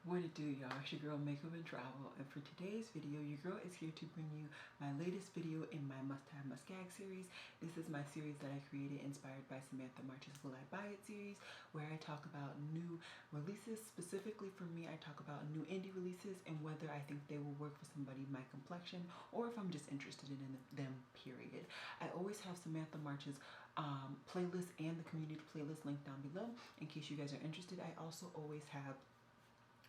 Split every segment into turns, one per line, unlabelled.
What it do, y'all? It's your girl MakeupnTravel, and for today's video, your girl is here to bring you my latest video in my must-have must-gag series. This is my series that I created inspired by Samantha March's Will I Buy It series, where I talk about new releases. Specifically for me, I talk about new indie releases and whether I think they will work for somebody my complexion or if I'm just interested in them, period. I always have Samantha March's playlist and the community playlist linked down below in case you guys are interested. I also always have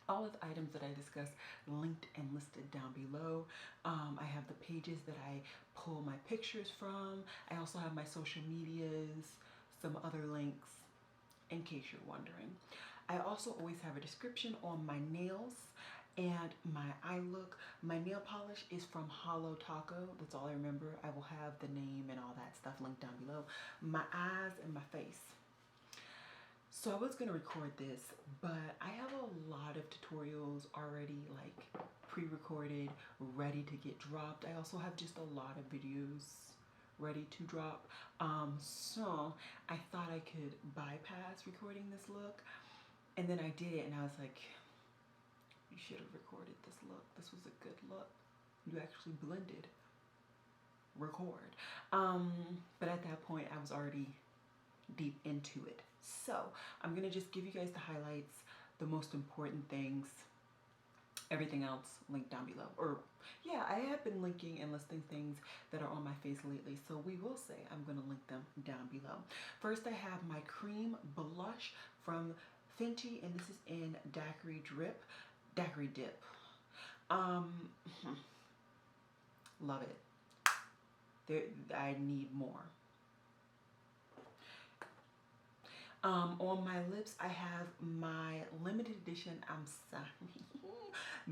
all of the items that I discuss linked and listed down below. I have the pages that I pull my pictures from. I also have my social medias, some other links in case you're wondering. I also always have a description on my nails and my eye look. My nail polish is from Hollow Taco. That's all I remember. I will have the name and all that stuff linked down below. My eyes and my face. So I was gonna record this, but I have a lot of tutorials already like pre-recorded, ready to get dropped. I also have just a lot of videos ready to drop. So I thought I could bypass recording this look, and then I did it and I was like, you should have recorded this look. This was a good look. You actually blended. Record. But at that point I was already deep into it. So I'm gonna just give you guys the highlights, the most important things, everything else linked down below. Or yeah, I have been linking and listing things that are on my face lately, so we will say I'm gonna link them down below. First I have my cream blush from Fenty, and this is in Daiquiri Dip. Love it. I need more. On my lips, I have my limited edition, I'm sorry,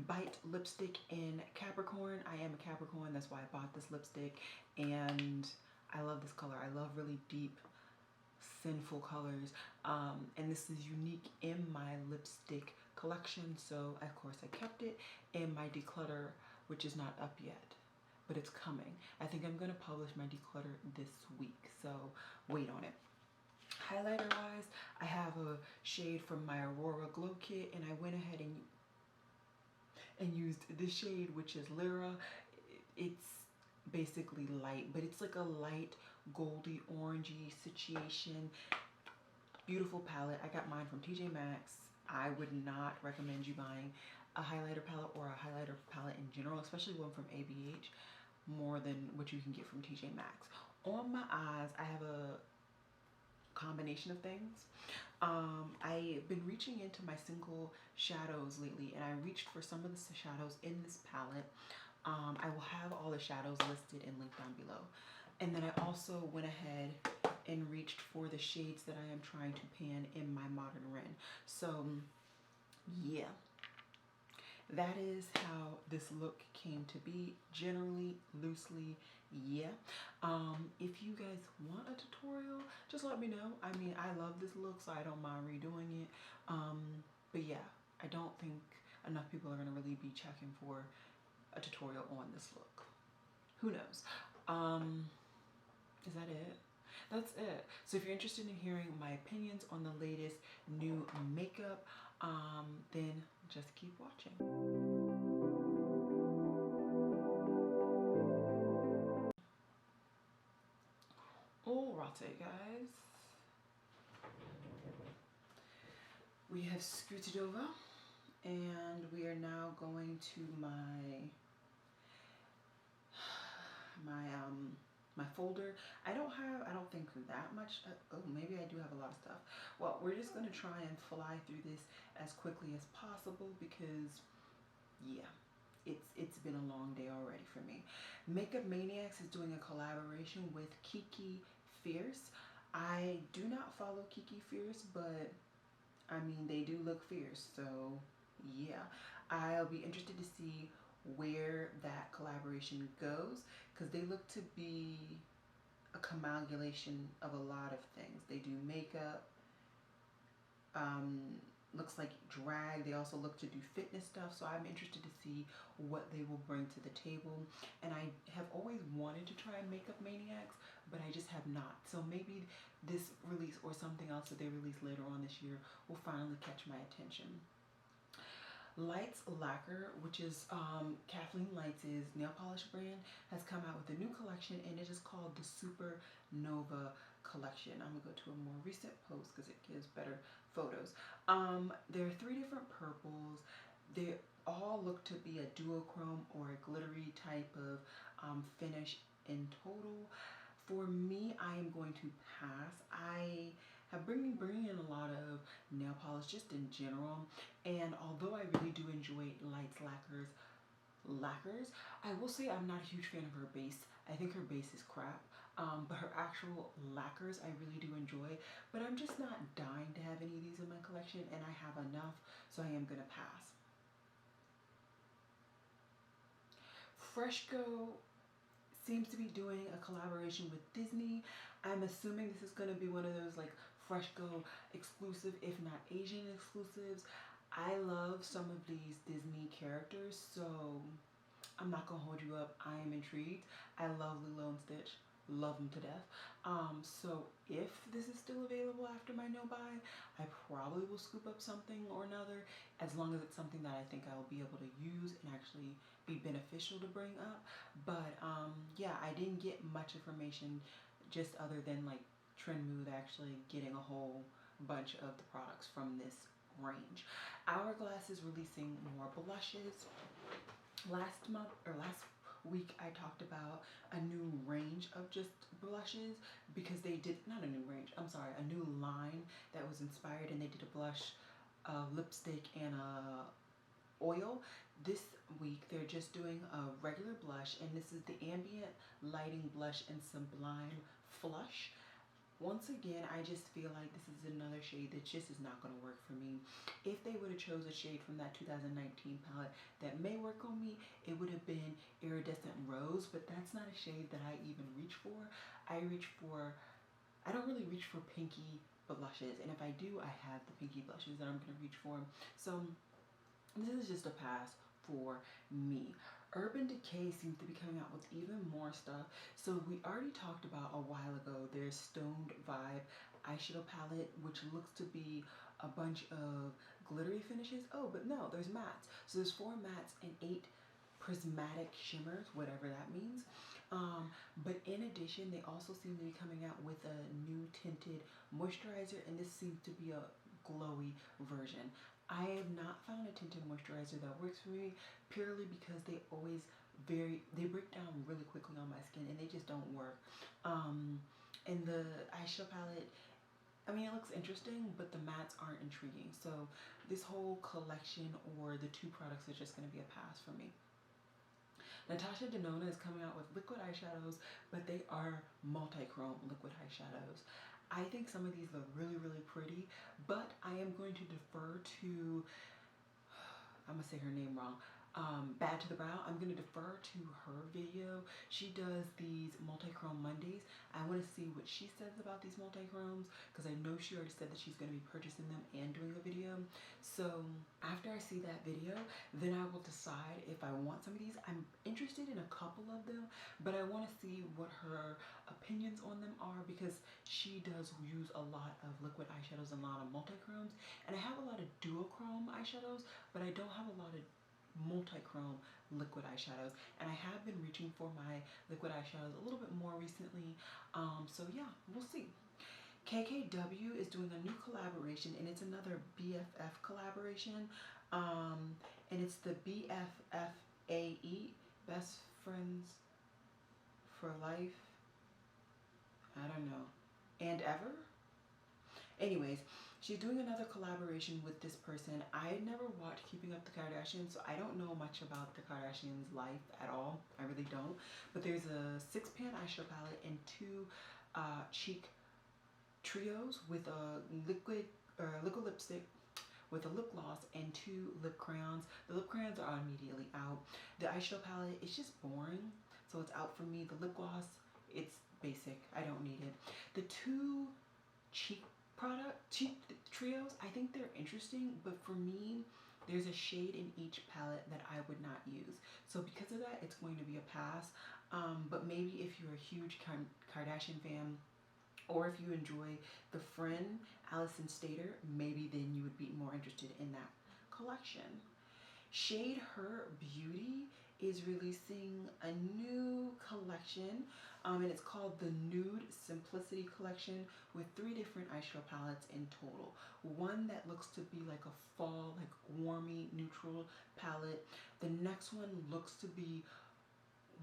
Bite lipstick in Capricorn. I am a Capricorn, that's why I bought this lipstick, and I love this color. I love really deep, sinful colors, and this is unique in my lipstick collection, so of course I kept it in my declutter, which is not up yet, but it's coming. I think I'm gonna publish my declutter this week, so wait on it. Highlighter wise, I have a shade from my Aurora Glow Kit, and I went ahead and used this shade, which is Lyra. It's basically light, but it's like a light goldy orangey situation. Beautiful palette. I got mine from TJ Maxx. I would not recommend you buying a highlighter palette or a highlighter palette in general, especially one from ABH, more than what you can get from TJ Maxx. On my eyes, I have a combination of things. I've been reaching into my single shadows lately, and I reached for some of the shadows in this palette. I will have all the shadows listed and linked down below. And then I also went ahead and reached for the shades that I am trying to pan in my Modern Ren. So yeah, that is how this look came to be, generally, loosely, yeah. If you guys want a tutorial, just let me know. I mean, I love this look, so I don't mind redoing it. But yeah, I don't think enough people are gonna really be checking for a tutorial on this look. Who knows? Is that it? That's it. So if you're interested in hearing my opinions on the latest new makeup, then just keep watching. Alrighty, guys. We have scooted over, and we are now going to my folder. I don't think that much. Oh, maybe I do have a lot of stuff. Well, we're just gonna try and fly through this as quickly as possible because yeah, it's been a long day already for me. Makeup Maniacs is doing a collaboration with Kikifierce. I do not follow Kikifierce, but I mean, they do look fierce, so yeah. I'll be interested to see where that collaboration goes, because they look to be a coagulation of a lot of things. They do makeup, looks like drag. They also look to do fitness stuff, so I'm interested to see what they will bring to the table. And I have always wanted to try Makeup Maniacs, but I just have not. So maybe this release or something else that they release later on this year will finally catch my attention. Lights Lacquer, which is Kathleen Lights' nail polish brand, has come out with a new collection, and it is called the Supernova collection. I'm gonna go to a more recent post because it gives better photos. There are 3 different purples. They all look to be a duochrome or a glittery type of finish in total. For me, I am going to pass. I have bringing in a lot of nail polish just in general, and although I really do enjoy Lights lacquers, I will say I'm not a huge fan of her base. I think her base is crap, but her actual lacquers I really do enjoy, but I'm just not dying to have any of these in my collection, and I have enough, so I am gonna pass. Freshgo seems to be doing a collaboration with Disney. I'm assuming this is going to be one of those like Freshgo exclusive, if not Asian exclusives. I love some of these Disney characters, so I'm not going to hold you up. I am intrigued. I love Lilo and Stitch. Love them to death. So if this is still available after my no buy, I probably will scoop up something or another, as long as it's something that I think I'll be able to use and actually be beneficial to bring up. But yeah, I didn't get much information just other than like Trendmood actually getting a whole bunch of the products from this range. Hourglass is releasing more blushes. Last week I talked about a new range of just blushes, because they did, not a new range, I'm sorry, a new line that was inspired, and they did a blush, a lipstick, and a oil. This week they're just doing a regular blush, and this is the Ambient Lighting Blush in Sublime Flush. Once again, I just feel like this is another shade that just is not going to work for me. If they would have chose a shade from that 2019 palette that may work on me, it would have been Iridescent Rose, but that's not a shade that I even reach for. I don't really reach for pinky blushes, and if I do, I have the pinky blushes that I'm going to reach for. So this is just a pass for me. Urban Decay seems to be coming out with even more stuff. So we already talked about a while ago their Stoned Vibe eyeshadow palette, which looks to be a bunch of glittery finishes. Oh, but no, there's mattes. So there's 4 mattes and 8 prismatic shimmers, whatever that means. But in addition, they also seem to be coming out with a new tinted moisturizer, and this seems to be a glowy version. I have not found a tinted moisturizer that works for me, purely because they break down really quickly on my skin, and they just don't work. And the eyeshadow palette, I mean, it looks interesting, but the mattes aren't intriguing. So this whole collection, or the 2 products, is just going to be a pass for me. NATASHA DENONA is coming out with liquid eyeshadows, but they are multi-chrome liquid eyeshadows. I think some of these look really, really pretty, but I am going to defer to, I'm going to say her name wrong, Bad to the Brow. I'm going to defer to her video. She does these multi-chrome Mondays. I want to see what she says about these multi-chromes, because I know she already said that she's going to be purchasing them and doing a video. So after I see that video, then I will decide if I want some of these. I'm interested in a couple of them, but I want to see what her opinions on them are, because she does use a lot of liquid eyeshadows and a lot of multi-chromes, and I have a lot of duochrome eyeshadows, but I don't have a lot of multi-chrome liquid eyeshadows, and I have been reaching for my liquid eyeshadows a little bit more recently. So yeah, we'll see. KKW is doing a new collaboration, and it's another BFF collaboration, and it's the BFFAE, Best Friends for Life, I don't know, and ever. Anyways, she's doing another collaboration with this person. I never watched Keeping Up the Kardashians, so I don't know much about the Kardashians' life at all. I really don't. But there's a 6-pan eyeshadow palette and 2 cheek trios with a liquid lipstick, with a lip gloss, and 2 lip crayons. The lip crayons are immediately out. The eyeshadow palette is just boring, so it's out for me. The lip gloss, it's basic. I don't need it. The 2 cheek trios, I think they're interesting, but for me, there's a shade in each palette that I would not use. So because of that, it's going to be a pass. But maybe if you're a huge Kardashian fan, or if you enjoy the friend Allison Stater, maybe then you would be more interested in that collection. Shade Her Beauty is releasing a new collection, and it's called the Nude Simplicity Collection with 3 different eyeshadow palettes in total. One that looks to be like a fall, like warmy, neutral palette. The next one looks to be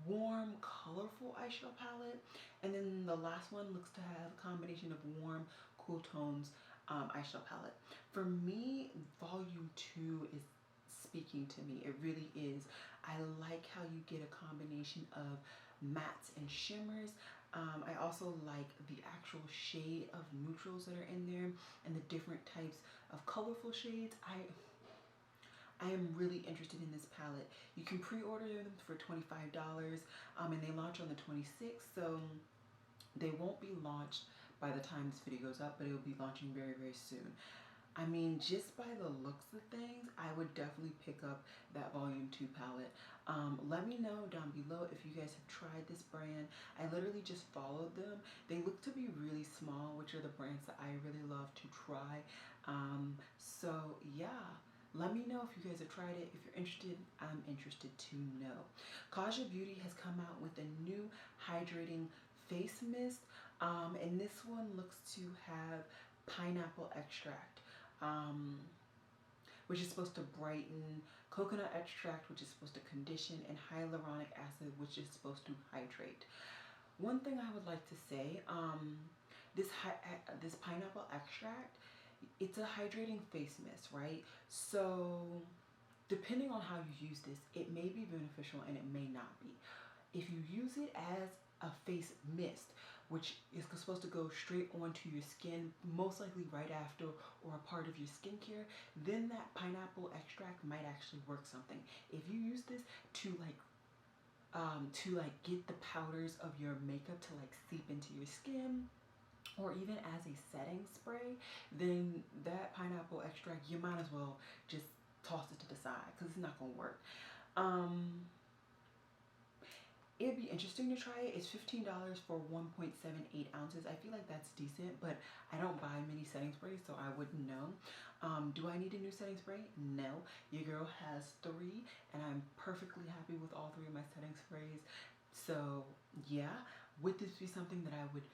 warm, colorful eyeshadow palette. And then the last one looks to have a combination of warm, cool tones eyeshadow palette. For me, volume 2 is speaking to me. It really is. I like how you get a combination of mattes and shimmers. I also like the actual shade of neutrals that are in there and the different types of colorful shades. I am really interested in this palette. You can pre-order them for $25, and they launch on the 26th, so they won't be launched by the time this video goes up, but it will be launching very, very soon. I mean, just by the looks of things, I would definitely pick up that volume 2 palette. Let me know down below if you guys have tried this brand. I literally just followed them. They look to be really small, which are the brands that I really love to try. So yeah. Let me know if you guys have tried it. If you're interested, I'm interested to know. Kaja Beauty has come out with a new hydrating face mist, and this one looks to have pineapple extract, which is supposed to brighten, coconut extract, which is supposed to condition, and hyaluronic acid, which is supposed to hydrate. One thing I would like to say, this pineapple extract, it's a hydrating face mist, right? So depending on how you use this, it may be beneficial and it may not be. If you use it as a face mist, which is supposed to go straight onto your skin, most likely right after or a part of your skincare, then that pineapple extract might actually work something. If you use this to get the powders of your makeup to like seep into your skin, or even as a setting spray, then that pineapple extract, you might as well just toss it to the side because it's not going to work. It'd be interesting to try it. It's $15 for 1.78 ounces. I feel like that's decent, but I don't buy many setting sprays, so I wouldn't know. Do I need a new setting spray? No. Your girl has 3, and I'm perfectly happy with all 3 of my setting sprays. So yeah, would this be something that I would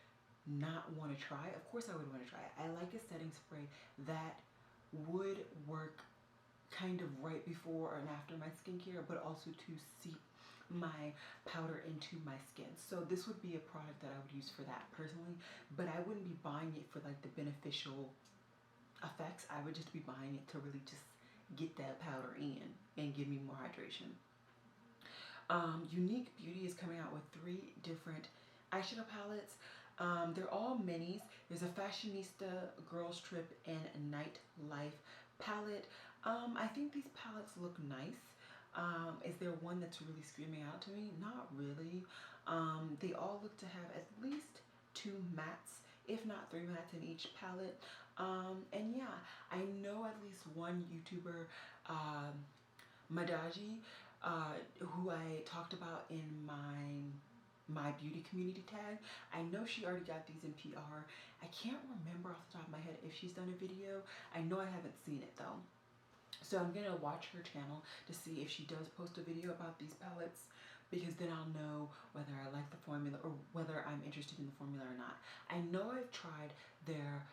not want to try? Of course I would want to try it. I like a setting spray that would work kind of right before and after my skincare, but also to seep my powder into my skin. So this would be a product that I would use for that personally, but I wouldn't be buying it for like the beneficial effects. I would just be buying it to really just get that powder in and give me more hydration. Unique Beauty is coming out with 3 different eyeshadow palettes. They're all minis. There's a Fashionista, Girls Trip, and Nightlife palette. I think these palettes look nice. Is there one that's really screaming out to me? Not really. They all look to have at least 2 mattes, if not 3 mattes in each palette. And yeah, I know at least one YouTuber, Madaji, who I talked about in my beauty community tag. I know she already got these in PR. I can't remember off the top of my head if she's done a video. I know I haven't seen it though. So I'm gonna watch her channel to see if she does post a video about these palettes, because then I'll know whether I like the formula or whether I'm interested in the formula or not. I know I've tried their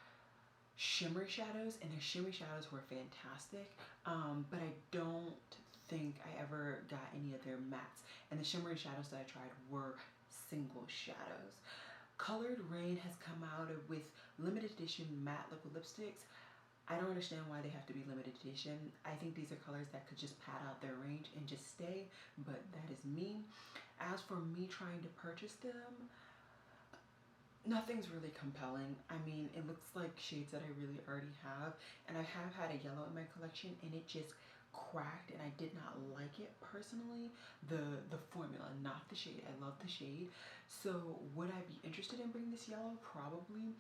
shimmery shadows, and their shimmery shadows were fantastic, but I don't think I ever got any of their mattes, and the shimmery shadows that I tried were single shadows. Colored Rain has come out with limited edition matte liquid lipsticks. I don't understand why they have to be limited edition. I think these are colors that could just pad out their range and just stay, but that is me. As for me trying to purchase them, nothing's really compelling. I mean, it looks like shades that I really already have, and I have had a yellow in my collection and it just cracked and I did not like it personally. The formula, not the shade. I love the shade. So would I be interested in bringing this yellow? Probably.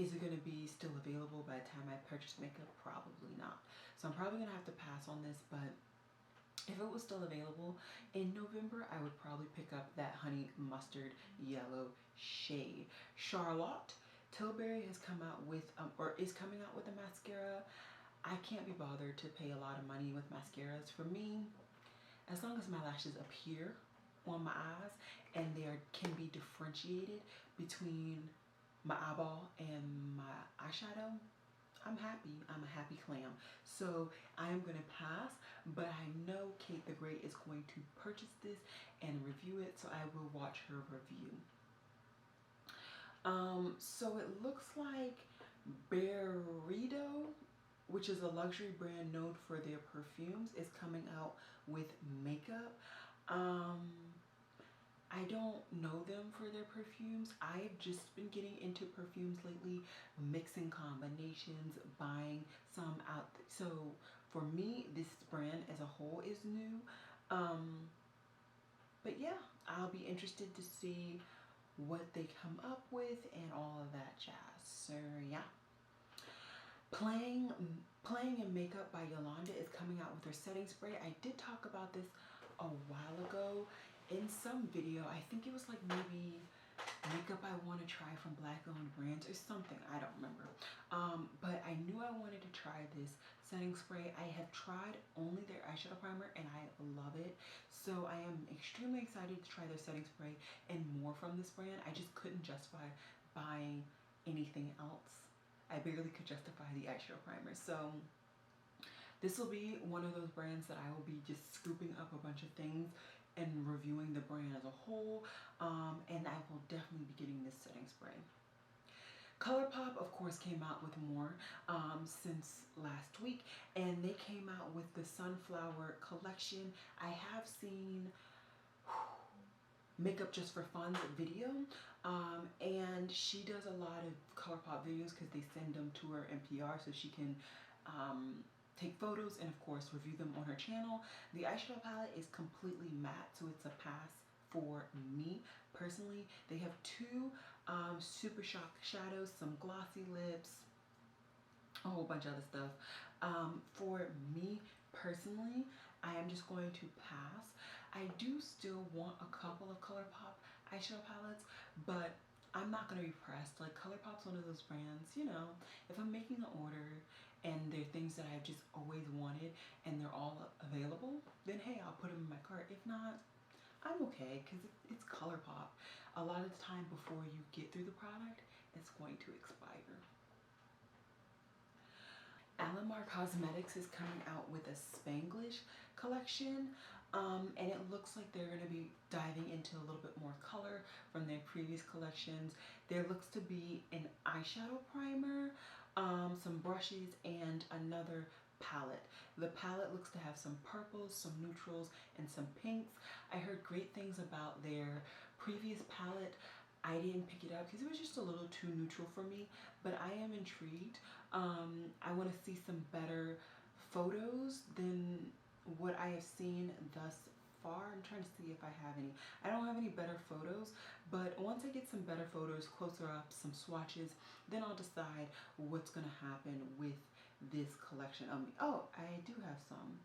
Is it going to be still available by the time I purchase makeup? Probably not. So I'm probably going to have to pass on this, but if it was still available in November, I would probably pick up that honey mustard yellow shade. Charlotte Tilbury has come out with, or is coming out with a mascara. I can't be bothered to pay a lot of money with mascaras. For me, as long as my lashes appear on my eyes and they can be differentiated between my eyeball and my eyeshadow, I'm happy. I'm a happy clam. So I am going to pass, but I know Kate the Great is going to purchase this and review it, so I will watch her review. So it looks like Byriedo, which is a luxury brand known for their perfumes, is coming out with makeup. I don't know them for their perfumes. I've just been getting into perfumes lately, mixing combinations, buying some out. So for me, this brand as a whole is new. But yeah, I'll be interested to see what they come up with and all of that jazz. So yeah. Playing in Makeup by Yolanda is coming out with her setting spray. I did talk about this a while ago in some video. I think it was like maybe makeup I want to try from black owned brands or something. I don't remember. But I knew I wanted to try this setting spray. I have tried only their eyeshadow primer and I love it. So I am extremely excited to try their setting spray and more from this brand. I just couldn't justify buying anything else. I barely could justify the eyeshadow primer. So this will be one of those brands that I will be just scooping up a bunch of things and reviewing the brand as a whole. And I will definitely be getting this setting spray. Colourpop, of course, came out with more since last week. And they came out with the Sunflower collection. I have seen Makeup Just for Fun's video, and she does a lot of Colourpop videos because they send them to her NPR so she can take photos and of course review them on her channel. The eyeshadow palette is completely matte, so it's a pass for me personally. They have two Super Shock shadows, some glossy lips, a whole bunch of other stuff. For me personally, I am just going to pass. I do still want a couple of Colourpop eyeshadow palettes, but I'm not going to be pressed. Like, Colourpop's one of those brands, you know, if I'm making an order and they're things that I've just always wanted and they're all available, then hey, I'll put them in my cart. If not, I'm okay, because it's Colourpop. A lot of the time before you get through the product, it's going to expire. Alamar Cosmetics is coming out with a Spanglish collection. And it looks like they're going to be diving into a little bit more color from their previous collections. There looks to be an eyeshadow primer, some brushes, and another palette. The palette looks to have some purples, some neutrals, and some pinks. I heard great things about their previous palette. I didn't pick it up because it was just a little too neutral for me, but I am intrigued. I want to see some better photos than what I have seen thus far. I'm trying to see if I have any. I don't have any better photos, but once I get some better photos, closer up, some swatches, then I'll decide what's going to happen with this collection. Oh, I do have some.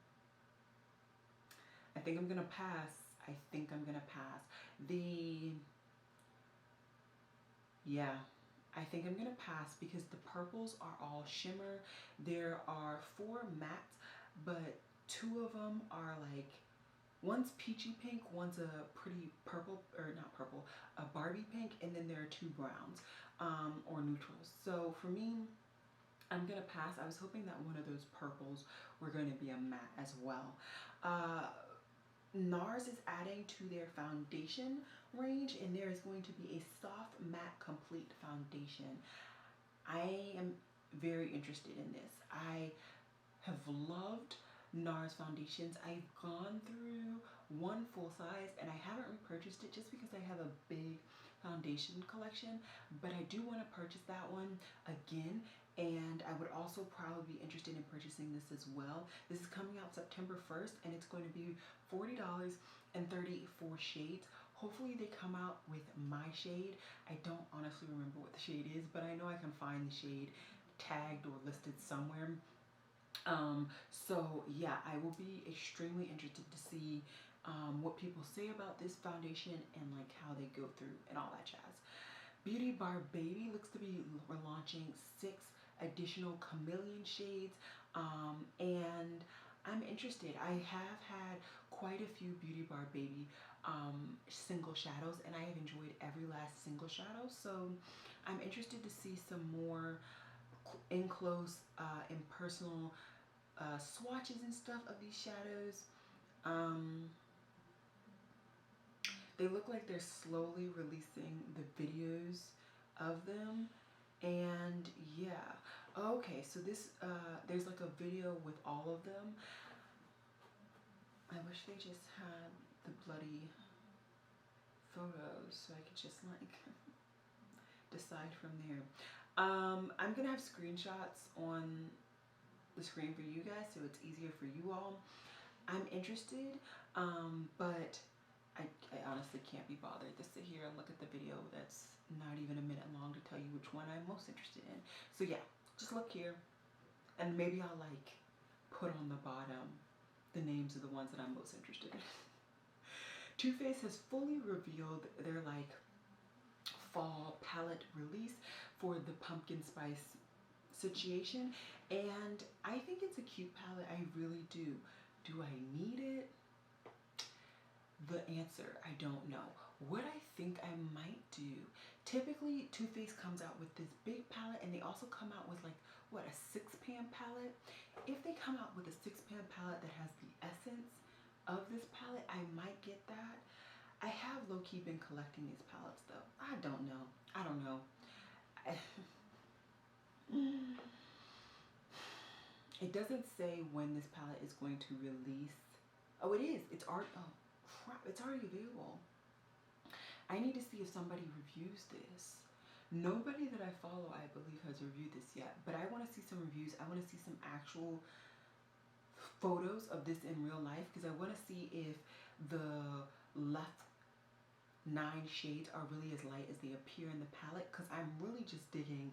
I think I'm going to pass. I think I'm going to pass. I think I'm going to pass because the purples are all shimmer. There are 4 mattes, but 2 of them are like, one's peachy pink, one's a pretty purple, or not purple, a Barbie pink, and then there are 2 browns or neutrals. So for me, I'm going to pass. I was hoping that one of those purples were going to be a matte as well. NARS is adding to their foundation range, and there is going to be a soft matte complete foundation. I am very interested in this. I have loved NARS foundations. I've gone through one full size and I haven't repurchased it just because I have a big foundation collection, but I do want to purchase that one again, and I would also probably be interested in purchasing this as well. This is coming out September 1st and it's going to be $40 and 34 shades. Hopefully they come out with my shade. I don't honestly remember what the shade is, but I know I can find the shade tagged or listed somewhere. So yeah, I will be extremely interested to see what people say about this foundation and like how they go through and all that jazz. Beauty Bar Baby looks to be relaunching 6 additional chameleon shades. And I'm interested. I have had quite a few Beauty Bar Baby single shadows, and I have enjoyed every last single shadow. So I'm interested to see some more in close and personal swatches and stuff of these shadows. They look like they're slowly releasing the videos of them, and yeah. Okay, so this there's like a video with all of them. I wish they just had the bloody photos so I could just like decide from there. I'm gonna have screenshots on the screen for you guys so it's easier for you all. I'm interested, but I honestly can't be bothered to sit here and look at the video that's not even a minute long to tell you which one I'm most interested in. So yeah, just look here, and maybe I'll like put on the bottom the names of the ones that I'm most interested in. Too Faced has fully revealed their like fall palette release for the pumpkin spice situation, and I think it's a cute palette. I really do. Do I need it? The answer, I don't know. What I think I might do, typically Too Faced comes out with this big palette, and they also come out with like, what, a 6-pan palette? If they come out with a 6-pan palette that has the essence of this palette, I might get that. I have low-key been collecting these palettes though. I don't know. I don't know. It doesn't say when this palette is going to release. Oh, it is. It's already, oh crap, it's already available. I need to see if somebody reviews this. Nobody that I follow, I believe, has reviewed this yet, but I want to see some reviews. I want to see some actual photos of this in real life, because I want to see if the left 9 shades are really as light as they appear in the palette, because I'm really just digging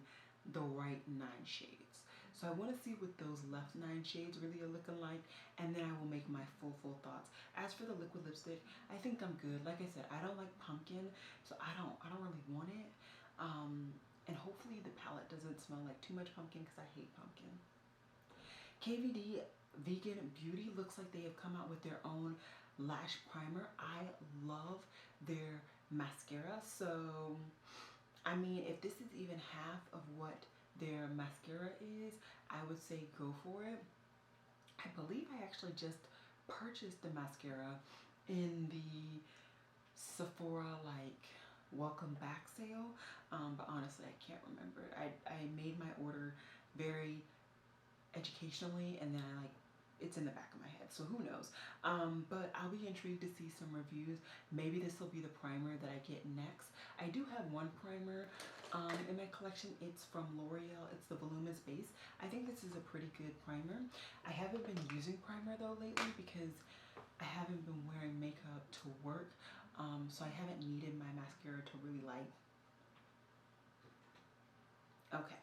the right 9 shades. So I want to see what those left 9 shades really are looking like, and then I will make my full thoughts. As for the liquid lipstick, I think I'm good. Like I said, I don't like pumpkin, so I don't really want it. And hopefully the palette doesn't smell like too much pumpkin, because I hate pumpkin. KVD Vegan Beauty looks like they have come out with their own lash primer. I love their mascara, so I mean, if this is even half of what their mascara is, I would say go for it. I believe I actually just purchased the mascara in the Sephora like welcome back sale, but honestly I can't remember it. I made my order very educationally, and then it's in the back of my head, so who knows. But I'll be intrigued to see some reviews. Maybe this will be the primer that I get next. I do have one primer in my collection. It's from L'Oreal. It's the Voluminous Base. I think this is a pretty good primer. I haven't been using primer though lately because I haven't been wearing makeup to work, so I haven't needed my mascara to really light. Okay.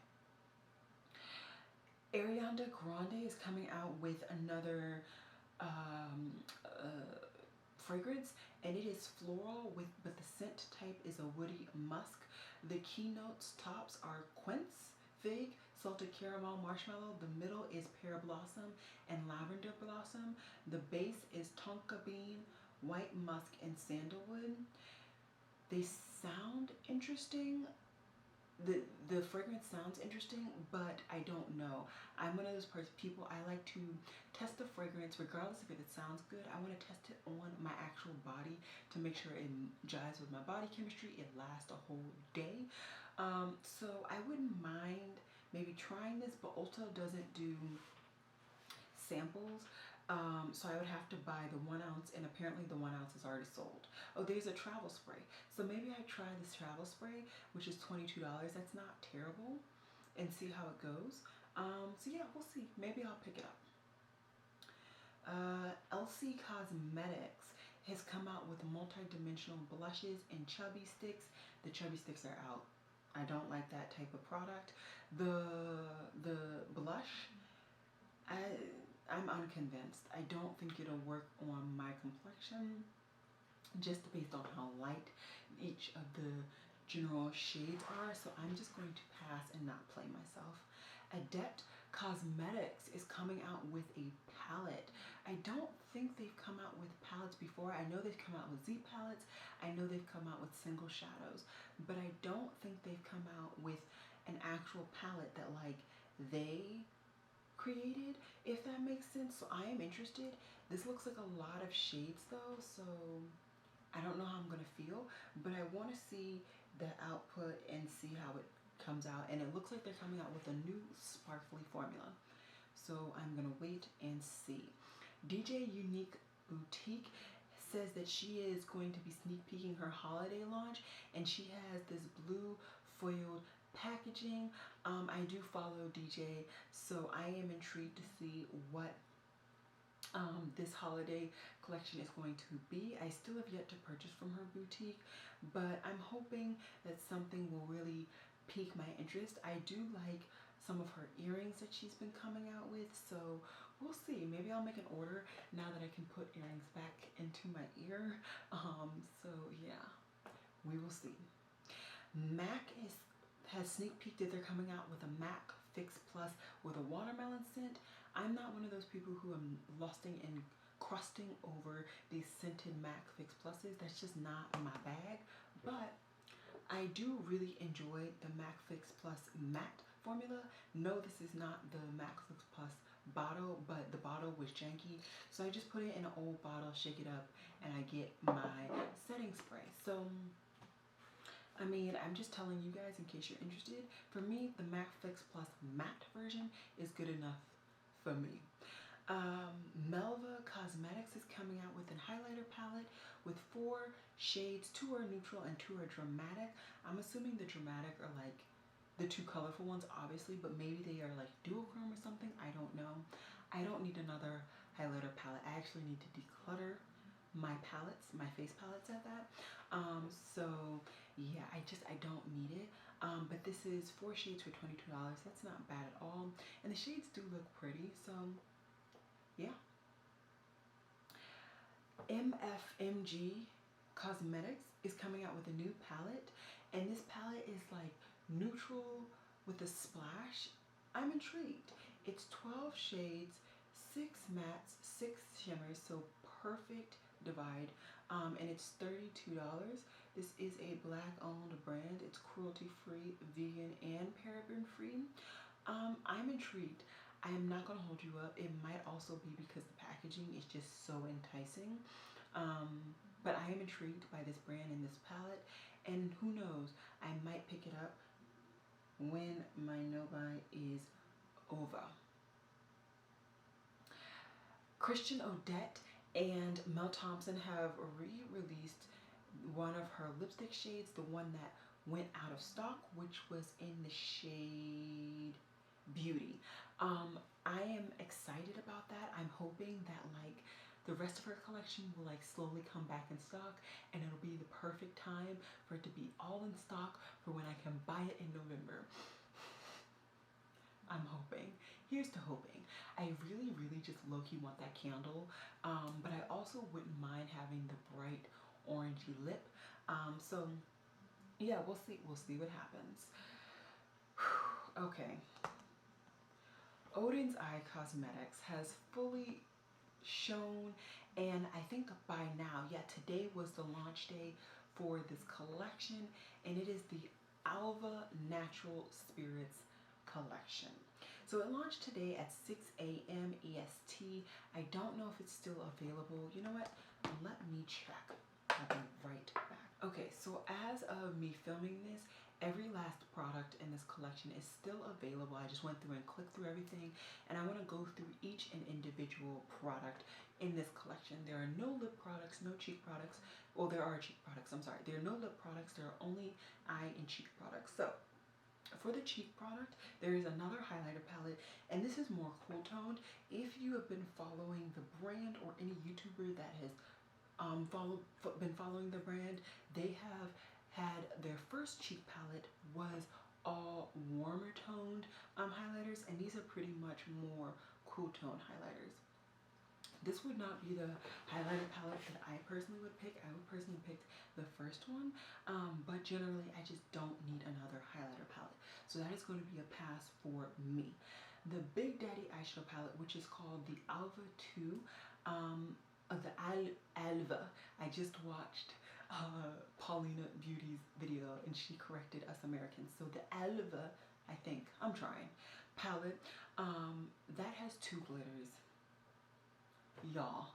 Ariana Grande is coming out with another fragrance, and it is floral but the scent type is a woody musk. The keynotes tops are quince, fig, salted caramel, marshmallow. The middle is pear blossom and lavender blossom. The base is tonka bean, white musk, and sandalwood. They sound interesting. The fragrance sounds interesting, but I don't know. I'm one of those people, I like to test the fragrance regardless if it sounds good. I want to test it on my actual body to make sure it jives with my body chemistry. It lasts a whole day. So I wouldn't mind maybe trying this, but Ulta doesn't do samples. So I would have to buy the 1 ounce, and apparently the 1 ounce is already sold. Oh, there's a travel spray. So maybe I try this travel spray, which is $22. That's not terrible, and see how it goes. So yeah, we'll see. Maybe I'll pick it up. Ellie Cosmetics has come out with multi-dimensional blushes and chubby sticks. The chubby sticks are out. I don't like that type of product. The blush, I'm unconvinced. I don't think it'll work on my complexion, just based on how light each of the general shades are. So I'm just going to pass and not play myself. Adept Cosmetics is coming out with a palette. I don't think they've come out with palettes before. I know they've come out with Z palettes. I know they've come out with single shadows, but I don't think they've come out with an actual palette that like they created, if that makes sense. So I am interested. This looks like a lot of shades though, so I don't know how I'm gonna feel, but I want to see the output and see how it comes out. And it looks like they're coming out with a new sparkly formula, so I'm gonna wait and see. DJ Unique Boutique says that she is going to be sneak peeking her holiday launch, and she has this blue foiled packaging. I do follow DJ, so I am intrigued to see what this holiday collection is going to be. I still have yet to purchase from her boutique, but I'm hoping that something will really pique my interest. I do like some of her earrings that she's been coming out with, so we'll see. Maybe I'll make an order now that I can put earrings back into my ear. So yeah, we will see. MAC has sneak peeked that they're coming out with a MAC Fix Plus with a watermelon scent. I'm not one of those people who am lusting and crusting over these scented MAC Fix Pluses. That's just not my bag, but I do really enjoy the MAC Fix Plus matte formula. No, this is not the MAC Fix Plus bottle, but the bottle was janky, so I just put it in an old bottle, shake it up, and I get my setting spray. So I mean, I'm just telling you guys in case you're interested. For me, the MAC Fix Plus matte version is good enough for me. Melva Cosmetics is coming out with a highlighter palette with 4 shades. 2 are neutral and 2 are dramatic. I'm assuming the dramatic are like the 2 colorful ones, obviously, but maybe they are like duochrome or something. I don't know. I don't need another highlighter palette. I actually need to declutter my palettes, my face palettes at that. So yeah, I don't need it. But this is 4 shades for $22. That's not bad at all. And the shades do look pretty, so yeah. MFMG Cosmetics is coming out with a new palette, and this palette is like neutral with a splash. I'm intrigued. It's 12 shades, 6 mattes, 6 shimmers, so perfect divide, and it's $32. This is a black-owned brand. It's cruelty-free, vegan, and paraben-free. I'm intrigued. I am not going to hold you up. It might also be because the packaging is just so enticing. But I am intrigued by this brand and this palette. And who knows, I might pick it up when my no-buy is over. Christian Odette and Mel Thompson have re-released one of her lipstick shades, the one that went out of stock, which was in the shade Beauty. I am excited about that. I'm hoping that like the rest of her collection will like slowly come back in stock, and it'll be the perfect time for it to be all in stock for when I can buy it in November. I'm hoping. Here's to hoping. I really just low-key want that candle, but I also wouldn't mind having the bright orangey lip. So yeah, we'll see what happens. Okay. Odins Cosmetics has fully shown, and I think by now, yeah, today was the launch day for this collection, and it is the Alva Natural Spirits collection. So it launched today at 6 a.m. EST. I don't know if it's still available. You know what? Let me check. I'll be right back. Okay, so as of me filming this, every last product in this collection is still available. I just went through and clicked through everything, and I want to go through each and individual product in this collection. There are no lip products, no cheek products. Well, there are cheek products, I'm sorry. There are no lip products, there are only eye and cheek products. So for the cheek product, there is another highlighter palette, and this is more cool toned. If you have been following the brand, or any YouTuber that has been following the brand, they have had their first cheek palette was all warmer toned highlighters, and these are pretty much more cool tone highlighters. This would not be the highlighter palette that I personally would pick. I would personally pick the first one, but generally I just don't need another highlighter palette. So that is going to be a pass for me. the Big Daddy eyeshadow palette, which is called the Alva 2, Alva. I just watched Paulina Beauty's video and she corrected us Americans. So the Alva, I think, I'm trying, palette, that has 2 glitters. Y'all,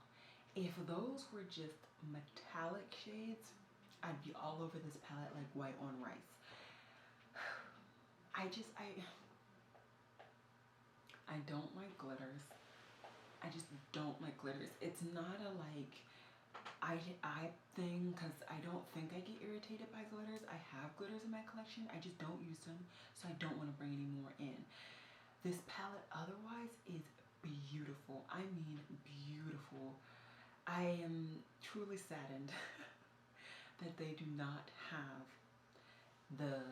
if those were just metallic shades, I'd be all over this palette like white on rice. I don't like glitters. I just don't like glitters. It's not a like I thing, because I don't think I get irritated by glitters. I have glitters in my collection. I just don't use them, so I don't want to bring any more in. This palette otherwise is beautiful. I mean beautiful. I am truly saddened that they do not have the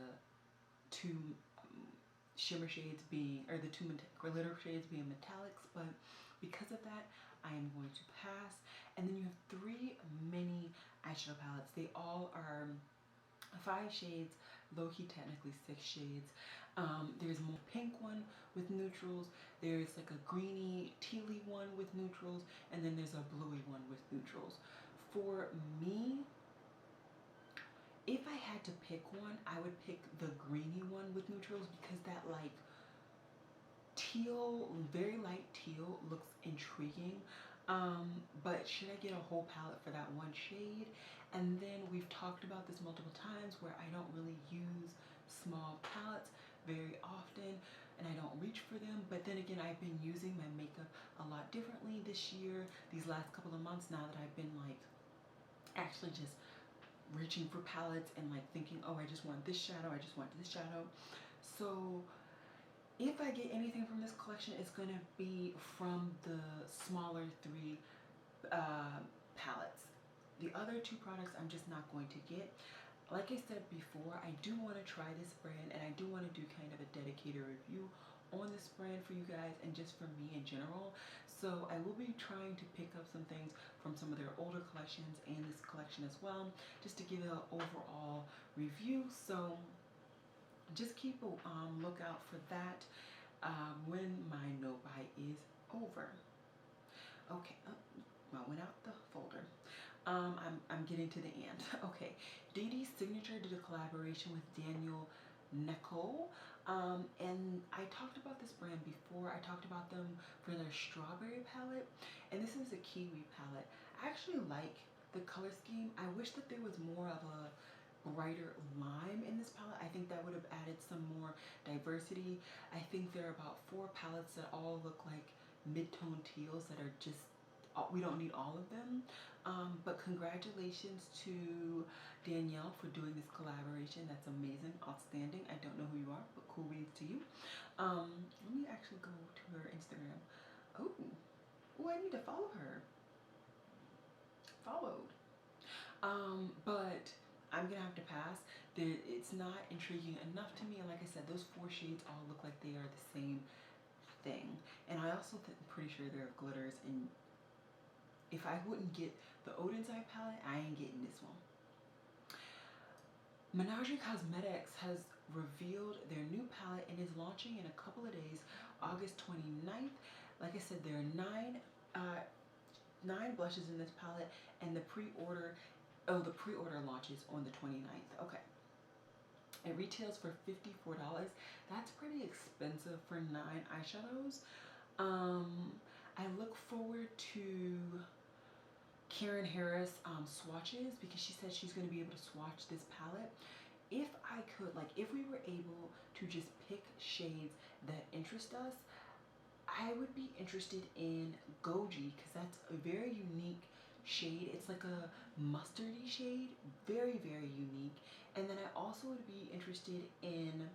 2 shimmer shades being, or the 2 glitter shades being metallics, but because of that, I am going to pass. And then you have 3 mini eyeshadow palettes. They all are 5 shades, low-key technically 6 shades. There's a more pink one with neutrals, there's like a greeny, tealy one with neutrals, and then there's a bluey one with neutrals. For me, if I had to pick one, I would pick the greeny one with neutrals, because that like teal, very light teal, looks intriguing. But should I get a whole palette for that one shade? And then we've talked about this multiple times where I don't really use small palettes very often and I don't reach for them. But then again, I've been using my makeup a lot differently this year, these last couple of months, now that I've been like actually just reaching for palettes and like thinking, oh, I just want this shadow, I just want this shadow. So if I get anything from this collection, it's gonna be from the smaller 3 palettes. The other 2 products I'm just not going to get. Like I said before, I do want to try this brand and I do want to do kind of a dedicated review on this brand for you guys and just for me in general. So I will be trying to pick up some things from some of their older collections and this collection as well, just to give an overall review. So just keep a lookout for that when my no buy is over. Okay, I went out the folder. I'm getting to the end. Okay, DDs Signature did a collaboration with Daniel Nicole. And I talked about this brand before. I talked about them for their strawberry palette, and this is a kiwi palette. I actually like the color scheme. I wish that there was more of a brighter lime in this palette. I think that would have added some more diversity. I think there are about 4 palettes that all look like mid-tone teals that are just, we don't need all of them. But congratulations to Danielle for doing this collaboration. That's amazing, outstanding. I don't know who you are, but cool beans to you. Let me actually go to her Instagram. Oh, I need to follow her. Followed. But I'm gonna have to pass. It's not intriguing enough to me. And like I said, those 4 shades all look like they are the same thing. And I also pretty sure there are glitters, and if I wouldn't get the Odin's Eye palette, I ain't getting this one. MFMG Cosmetics has revealed their new palette and is launching in a couple of days, August 29th. Like I said, there are 9 blushes in this palette, and the pre-order launches on the 29th. Okay. It retails for $54. That's pretty expensive for 9 eyeshadows. I look forward to Karen Harris swatches, because she said she's going to be able to swatch this palette. If I could, like, if we were able to just pick shades that interest us, I would be interested in Goji, because that's a very unique shade. It's like a mustardy shade, very, very unique. And then I also would be interested in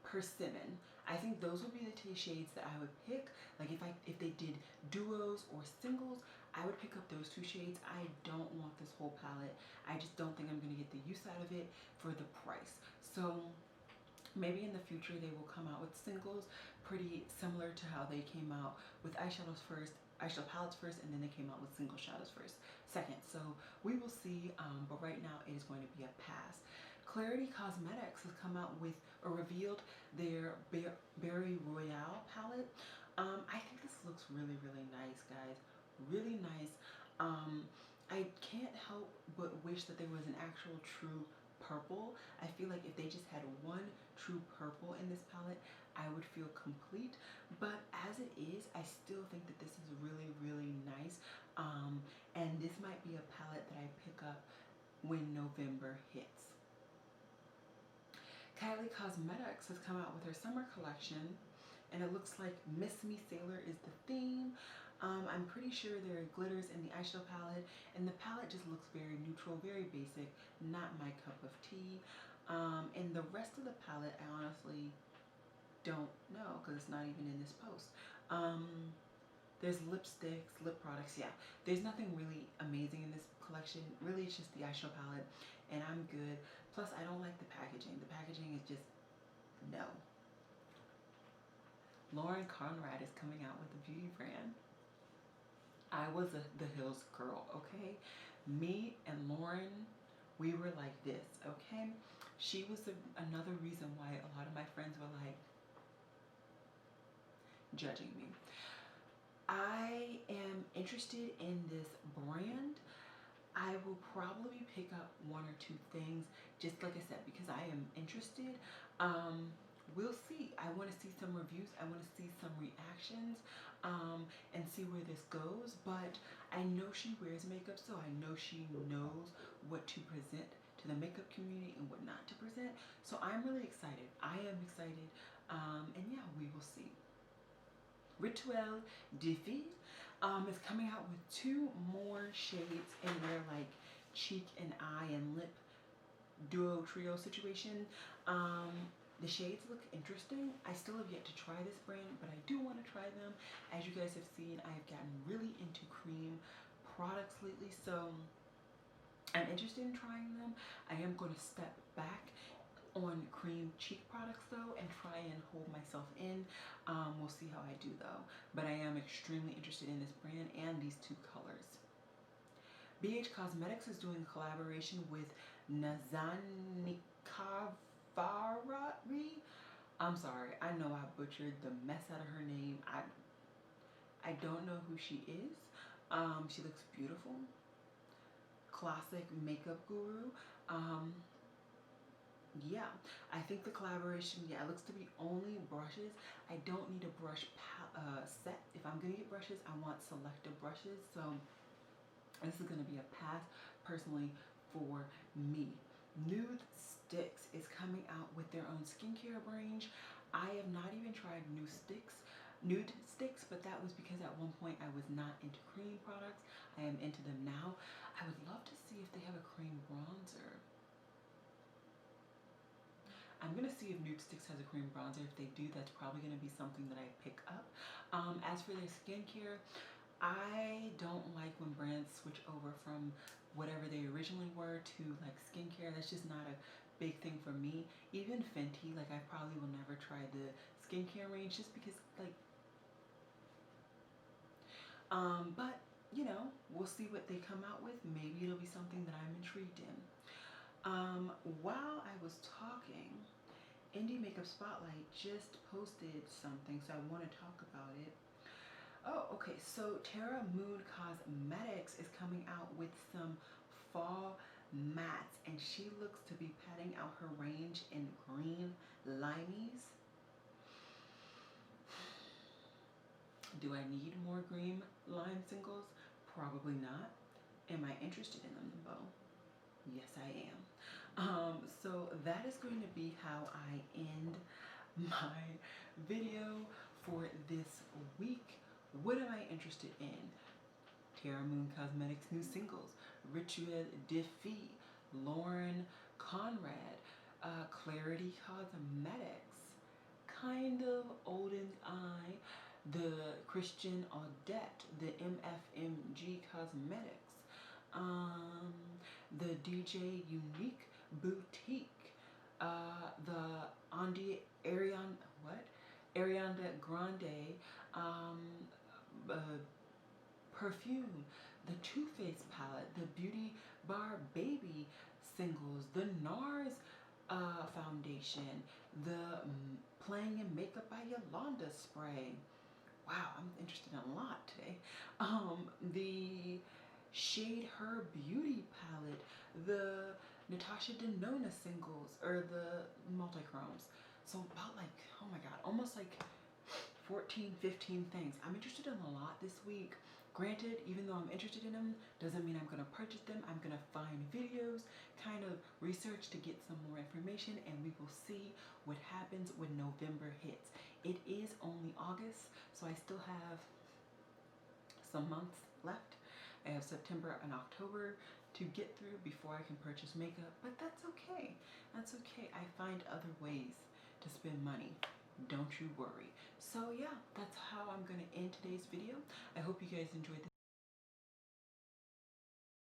Persimmon. I think those would be the 2 shades that I would pick. Like if they did duos or singles, I would pick up those 2 shades. I don't want this whole palette. I just don't think I'm going to get the use out of it for the price. So maybe in the future they will come out with singles, pretty similar to how they came out with eyeshadow palettes first, and then they came out with single shadows second. So we will see, but right now it is going to be a pass. Clarity Cosmetics has come out with or revealed their Berry Royale palette. I think this looks really, really nice, guys. Really nice. I can't help but wish that there was an actual true purple. I feel like if they just had one true purple in this palette, I would feel complete. But as it is, I still think that this is really, really nice. And this might be a palette that I pick up when November hits. Kylie Cosmetics has come out with her summer collection, and it looks like Miss Me Sailor is the theme. I'm pretty sure there are glitters in the eyeshadow palette, and the palette just looks very neutral, very basic, not my cup of tea. And the rest of the palette, I honestly don't know because it's not even in this post. There's lipsticks, lip products, yeah. There's nothing really amazing in this collection. Really, it's just the eyeshadow palette, and I'm good. Plus, I don't like the packaging. The packaging is just, no. Lauren Conrad is coming out with a beauty brand. I was the Hills girl, okay? Me and Lauren, we were like this, okay? She was another reason why a lot of my friends were like judging me. I am interested in this brand. I will probably pick up one or two things, just like I said, because I am interested. We'll see. I want to see some reviews. I want to see some reactions, and see where this goes. But I know she wears makeup, so I know she knows what to present to the makeup community and what not to present. So I'm really excited. I am excited, and yeah, we will see. Charolette Tilbury is coming out with 2 more shades in their like cheek and eye and lip duo trio situation. The shades look interesting. I still have yet to try this brand, but I do want to try them. As you guys have seen, I have gotten really into cream products lately, so I'm interested in trying them. I am going to step back on cream cheek products though and try and hold myself in. We'll see how I do though, but I am extremely interested in this brand and these 2 colors. BH Cosmetics is doing a collaboration with Kikifierce. I'm sorry, I know I butchered the mess out of her name. I don't know who she is. She looks beautiful. Classic makeup guru. Yeah, I think the collaboration, yeah, it looks to be only brushes. I don't need a brush set. If I'm gonna get brushes, I want selective brushes. So this is gonna be a pass personally for me. Nude Stix is coming out with their own skincare range. I have not even tried Nude Stix, but that was because at one point I was not into cream products. I am into them now. I would love to see if they have a cream bronzer. I'm gonna see if Nude Stix has a cream bronzer. If they do, that's probably gonna be something that I pick up. As for their skincare, I don't like when brands switch over from whatever they originally were to like skincare. That's just not a big thing for me. Even Fenty, like I probably will never try the skincare range just because like, but you know, we'll see what they come out with. Maybe it'll be something that I'm intrigued in. While I was talking, Indie Makeup Spotlight just posted something, so I want to talk about it. Oh, okay, so Tara Moon Cosmetics is coming out with some fall mattes, and she looks to be padding out her range in green limeys. Do I need more green lime singles? Probably not. Am I interested in them though? Yes, I am. So that is going to be how I end my video for this week. What am I interested in? Tara Moon Cosmetics new singles, Charolette Tilbury, Lauren Conrad, Clarity Cosmetics, kind of Odin's Eye, the Christian Adept, the MFMG Cosmetics, the DJ Unique Boutique, the Ariana Grande, perfume, the Too Faced palette, the Beauty Bar Baby singles, the NARS foundation, the Playing in Makeup by Yolanda spray. Wow, I'm interested in a lot today. The Shade Her Beauty palette, the NATASHA DENONA singles, or the multi-chromes. So about like, oh my god, almost like 14, 15 things. I'm interested in a lot this week. Granted, even though I'm interested in them, doesn't mean I'm going to purchase them. I'm going to find videos, kind of research to get some more information, and we will see what happens when November hits. It is only August, so I still have some months left. I have September and October to get through before I can purchase makeup, but that's okay. That's okay. I find other ways to spend money. Don't you worry. So yeah, that's how I'm going to end today's video. I hope you guys enjoyed this.